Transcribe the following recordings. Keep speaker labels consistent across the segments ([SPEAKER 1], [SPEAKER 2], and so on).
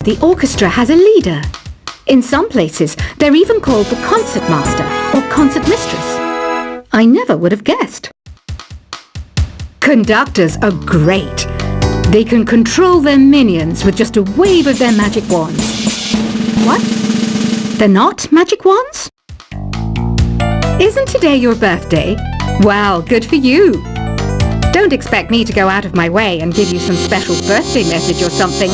[SPEAKER 1] the orchestra has a leader. In some places, they're even called the concertmaster or concertmistress. I never would have guessed. Conductors are great. They can control their minions with just a wave of their magic wands. What? They're not magic wands? Isn't today your birthday? Well, good for you. Don't expect me to go out of my way and give you some special birthday message or something,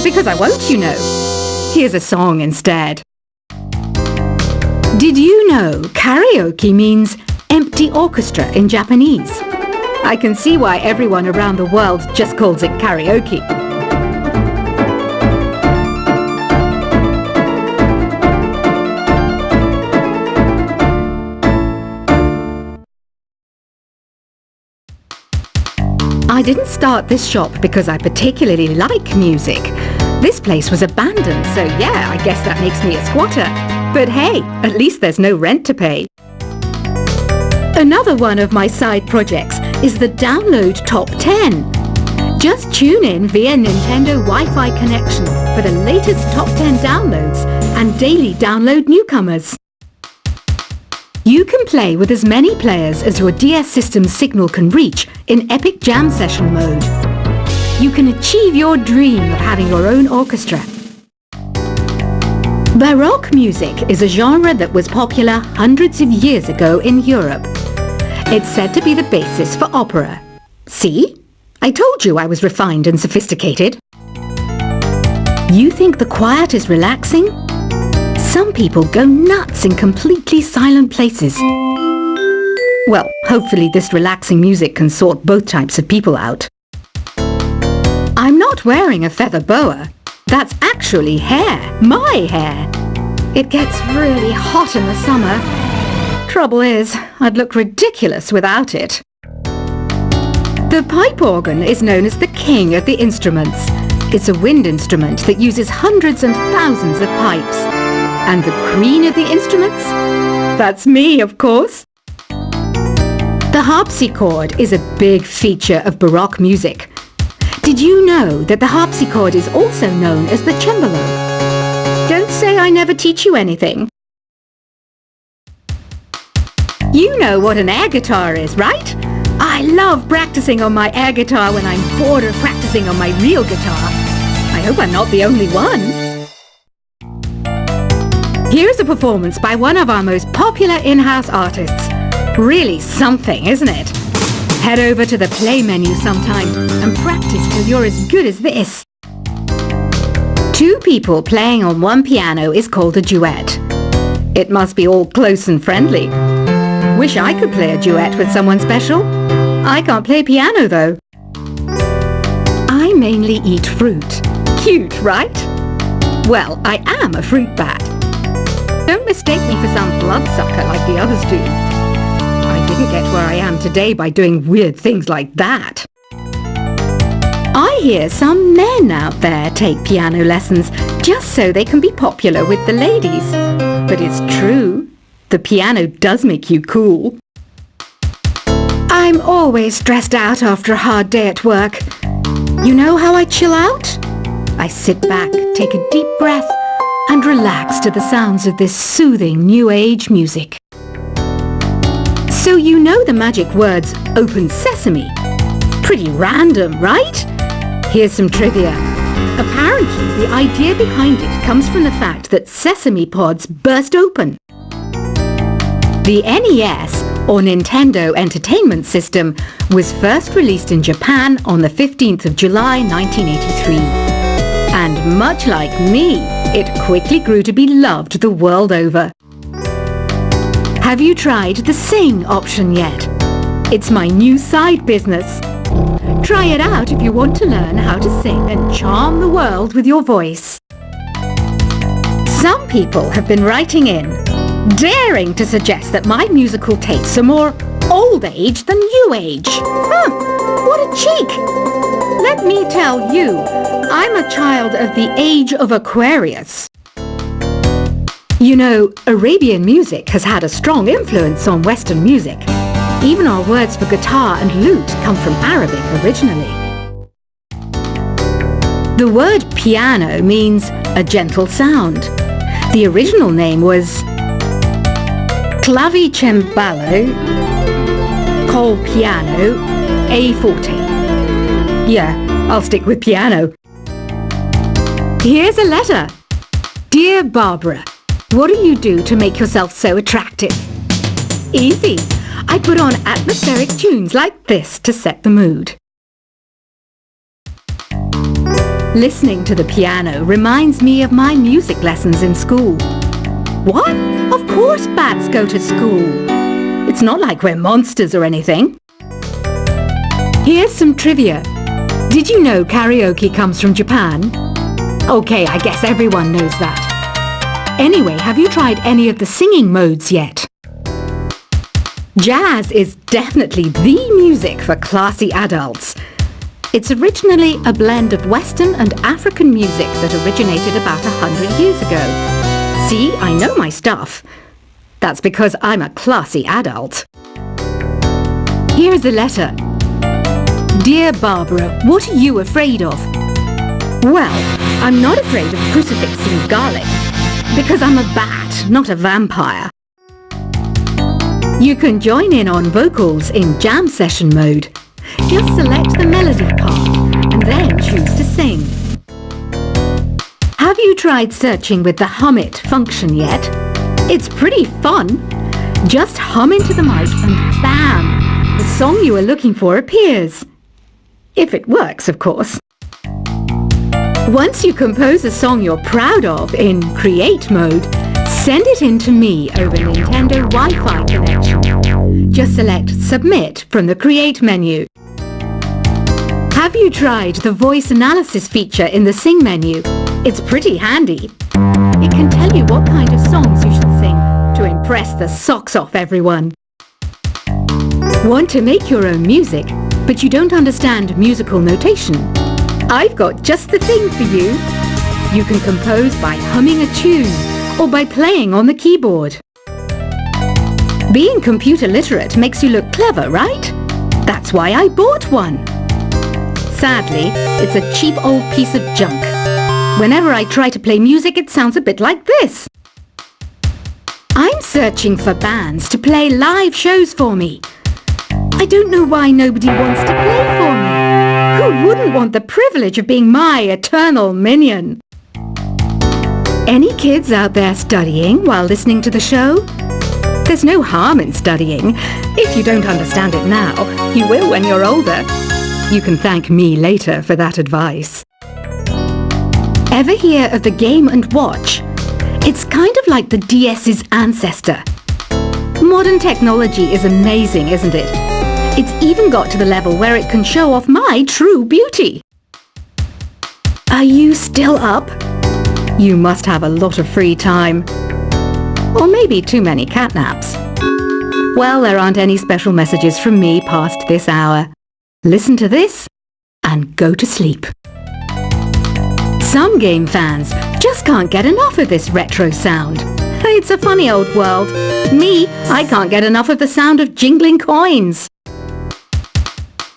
[SPEAKER 1] because I won't, you know. Here's a song instead. Did you know karaoke means empty orchestra in Japanese? I can see why everyone around the world just calls it karaoke. I didn't start this shop because I particularly like music. This place was abandoned, so yeah, I guess that makes me a squatter. But hey, at least there's no rent to pay. Another one of my side projects is the Download Top 10. Just tune in via Nintendo Wi-Fi connection for the latest Top 10 downloads and daily download newcomers. You can play with as many players as your DS system's signal can reach in Epic Jam Session mode. You can achieve your dream of having your own orchestra. Baroque music is a genre that was popular hundreds of years ago in Europe. It's said to be the basis for opera. See? I told you I was refined and sophisticated. You think the quiet is relaxing? Some people go nuts in completely silent places. Well, hopefully this relaxing music can sort both types of people out. I'm not wearing a feather boa. That's actually hair, my hair. It gets really hot in the summer. Trouble is, I'd look ridiculous without it. The pipe organ is known as the king of the instruments. It's a wind instrument that uses hundreds and thousands of pipes. And the queen of the instruments? That's me, of course. The harpsichord is a big feature of Baroque music. Did you know that the harpsichord is also known as the cembalo? Don't say I never teach you anything. You know what an air guitar is, right? I love practicing on my air guitar when I'm bored of practicing on my real guitar. I hope I'm not the only one. Here's a performance by one of our most popular in-house artists. Really something, isn't it? Head over to the play menu sometime and practice till you're as good as this. Two people playing on one piano is called a duet. It must be all close and friendly. Wish I could play a duet with someone special. I can't play piano though. I mainly eat fruit. Cute, right? Well, I am a fruit bat. Don't mistake me for some bloodsucker like the others do. I didn't get where I am today by doing weird things like that. I hear some men out there take piano lessons just so they can be popular with the ladies. But it's true. The piano does make you cool. I'm always stressed out after a hard day at work. You know how I chill out? I sit back, take a deep breath, and relax to the sounds of this soothing new age music. So you know the magic words "open sesame"? Pretty random, right? Here's some trivia. Apparently, the idea behind it comes from the fact that sesame pods burst open. The NES, or Nintendo Entertainment System, was first released in Japan on the 15th of July 1983. And much like me, it quickly grew to be loved the world over. Have you tried the Sing option yet? It's my new side business. Try it out if you want to learn how to sing and charm the world with your voice. Some people have been writing in, daring to suggest that my musical tastes are more old age than new age. Huh, what a cheek! Let me tell you, I'm a child of the age of Aquarius. You know, Arabian music has had a strong influence on Western music. Even our words for guitar and lute come from Arabic originally. The word piano means a gentle sound. The original name was Clavicembalo col piano a forte. Yeah, I'll stick with piano. Here's a letter. Dear Barbara, what do you do to make yourself so attractive? Easy. I put on atmospheric tunes like this to set the mood. Listening to the piano reminds me of my music lessons in school. What? Of course bats go to school. It's not like we're monsters or anything. Here's some trivia. Did you know karaoke comes from Japan? Okay, I guess everyone knows that. Anyway, have you tried any of the singing modes yet? Jazz is definitely the music for classy adults. It's originally a blend of Western and African music that originated about 100 years ago. See, I know my stuff. That's because I'm a classy adult. Here's a letter. Dear Barbara, what are you afraid of? Well, I'm not afraid of crucifix and garlic, because I'm a bat, not a vampire. You can join in on vocals in jam session mode. Just select the melody part and then choose to sing. Have you tried searching with the Hum It function yet? It's pretty fun. Just hum into the mic and bam! The song you are looking for appears. If it works, of course. Once you compose a song you're proud of in Create mode, send it in to me over Nintendo Wi-Fi connection. Just select Submit from the Create menu. Have you tried the voice analysis feature in the Sing menu? It's pretty handy. It can tell you what kind of songs you should sing to impress the socks off everyone. Want to make your own music, but you don't understand musical notation? I've got just the thing for you. You can compose by humming a tune or by playing on the keyboard. Being computer literate makes you look clever, right? That's why I bought one. Sadly, it's a cheap old piece of junk. Whenever I try to play music, it sounds a bit like this. I'm searching for bands to play live shows for me. I don't know why nobody wants to play for me. Who wouldn't want the privilege of being my eternal minion? Any kids out there studying while listening to the show? There's no harm in studying. If you don't understand it now, you will when you're older. You can thank me later for that advice. Ever hear of the Game & Watch? It's kind of like the DS's ancestor. Modern technology is amazing, isn't it? It's even got to the level where it can show off my true beauty. Are you still up? You must have a lot of free time. Or maybe too many catnaps. Well, there aren't any special messages from me past this hour. Listen to this and go to sleep. Some game fans just can't get enough of this retro sound. It's a funny old world. Me, I can't get enough of the sound of jingling coins.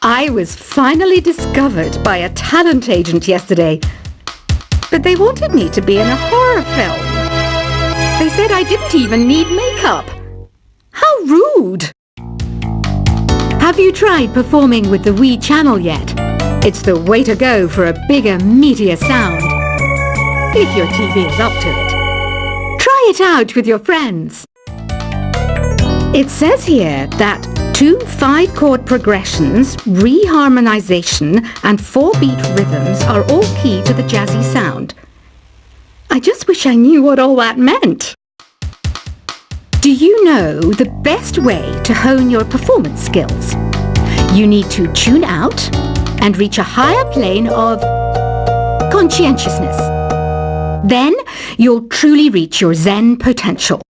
[SPEAKER 1] I was finally discovered by a talent agent yesterday, but they wanted me to be in a horror film. They said I didn't even need makeup. How rude! Have you tried performing with the Wii channel yet? It's the way to go for a bigger, meatier sound. If your TV is up to it. Try it out with your friends. It says here that 2 5-chord progressions, reharmonization, and 4-beat rhythms are all key to the jazzy sound. I just wish I knew what all that meant. Do you know the best way to hone your performance skills? You need to tune out and reach a higher plane of conscientiousness. Then you'll truly reach your Zen potential.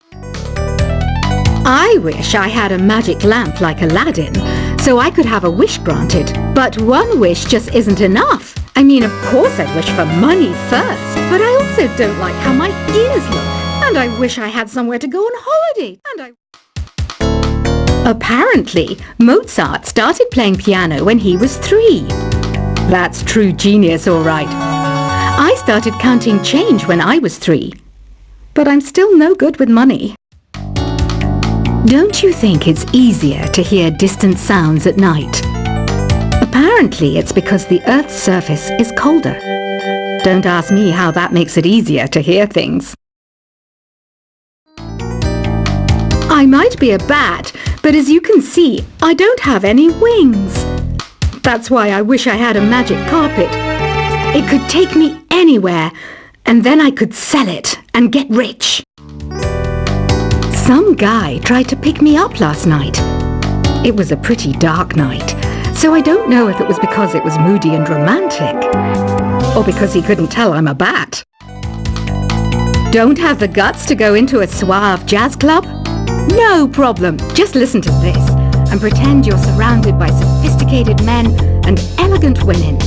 [SPEAKER 1] I wish I had a magic lamp like Aladdin, so I could have a wish granted. But one wish just isn't enough. I mean, of course I'd wish for money first, but I also don't like how my ears look. And I wish I had somewhere to go on holiday. Apparently, Mozart started playing piano when he was 3. That's true genius, all right. I started counting change when I was 3. But I'm still no good with money. Don't you think it's easier to hear distant sounds at night? Apparently it's because the Earth's surface is colder. Don't ask me how that makes it easier to hear things. I might be a bat, but as you can see, I don't have any wings. That's why I wish I had a magic carpet. It could take me anywhere, and then I could sell it and get rich. Some guy tried to pick me up last night. It was a pretty dark night, so I don't know if it was because it was moody and romantic, or because he couldn't tell I'm a bat. Don't have the guts to go into a suave jazz club? No problem. Just listen to this and pretend you're surrounded by sophisticated men and elegant women.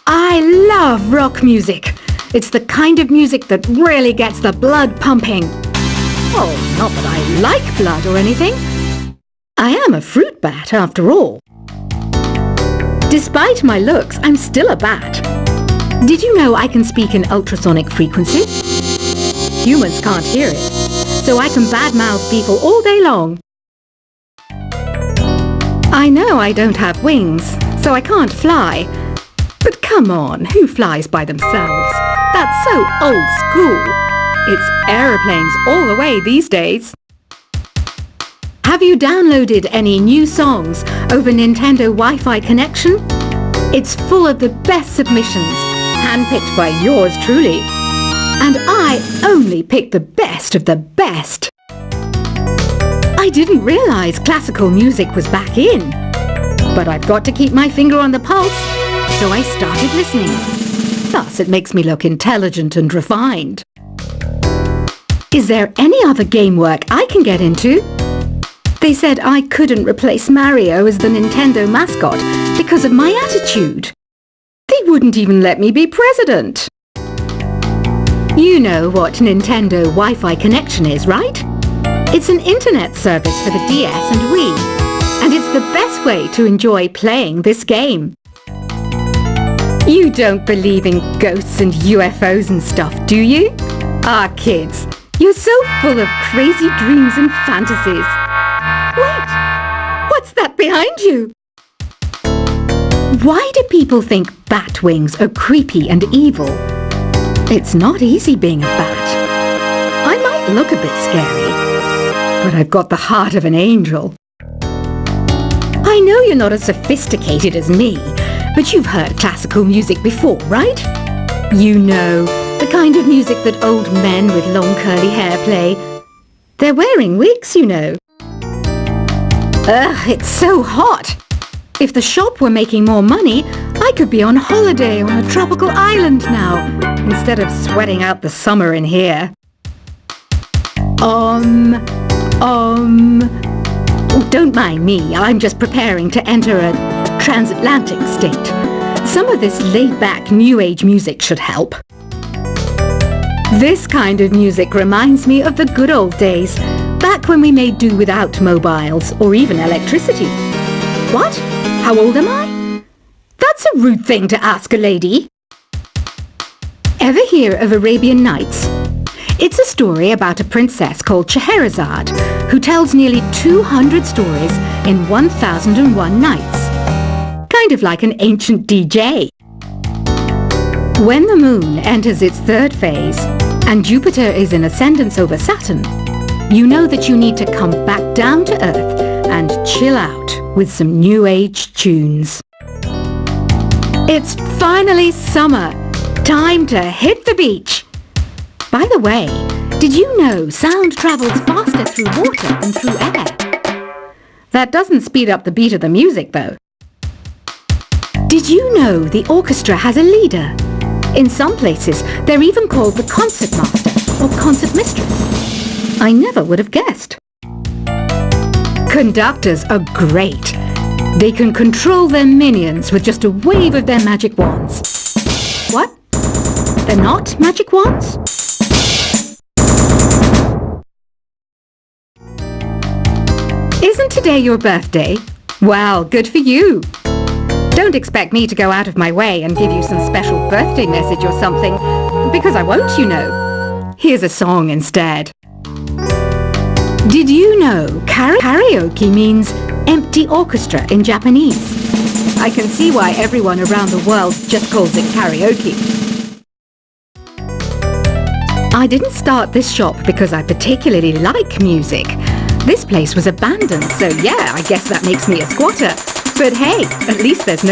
[SPEAKER 1] I love rock music. It's the kind of music that really gets the blood pumping. Oh, not that I like blood or anything. I am a fruit bat after all. Despite my looks, I'm still a bat. Did you know I can speak in ultrasonic frequencies? Humans can't hear it, so I can badmouth people all day long. I know I don't have wings, so I can't fly. But come on, who flies by themselves? That's so old school. It's aeroplanes all the way these days. Have you downloaded any new songs over Nintendo Wi-Fi connection? It's full of the best submissions, handpicked by yours truly. And I only pick the best of the best. I didn't realize classical music was back in. But I've got to keep my finger on the pulse, so I started listening. Thus, it makes me look intelligent and refined. Is there any other game work I can get into? They said I couldn't replace Mario as the Nintendo mascot because of my attitude. They wouldn't even let me be president. You know what Nintendo Wi-Fi connection is, right? It's an internet service for the DS and Wii, and it's the best way to enjoy playing this game. You don't believe in ghosts and UFOs and stuff, do you? Ah, kids, you're so full of crazy dreams and fantasies. Wait, what's that behind you? Why do people think bat wings are creepy and evil? It's not easy being a bat. I might look a bit scary, but I've got the heart of an angel. I know you're not as sophisticated as me, but you've heard classical music before, right? You know, the kind of music that old men with long curly hair play. They're wearing wigs, you know. Ugh, it's so hot. If the shop were making more money, I could be on holiday on a tropical island now, instead of sweating out the summer in here. Oh, don't mind me, I'm just preparing to enter a transatlantic state. Some of this laid-back New Age music should help. This kind of music reminds me of the good old days, back when we made do without mobiles or even electricity. What? How old am I? That's a rude thing to ask a lady. Ever hear of Arabian Nights? It's a story about a princess called Scheherazade who tells nearly 200 stories in 1001 nights. Kind of like an ancient DJ. When the moon enters its third phase and Jupiter is in ascendance over Saturn, you know that you need to come back down to Earth and chill out with some New Age tunes. It's finally summer. Time to hit the beach. By the way, did you know sound travels faster through water than through air? That doesn't speed up the beat of the music, though. Did you know the orchestra has a leader? In some places, they're even called the concert master or concert mistress. I never would have guessed. Conductors are great. They can control their minions with just a wave of their magic wands. What? They're not magic wands? Isn't today your birthday? Well, good for you. Don't expect me to go out of my way and give you some special birthday message or something, because I won't, you know. Here's a song instead. Did you know karaoke means empty orchestra in Japanese? I can see why everyone around the world just calls it karaoke. I didn't start this shop because I particularly like music. This place was abandoned, so yeah, I guess that makes me a squatter. But hey, at least there's no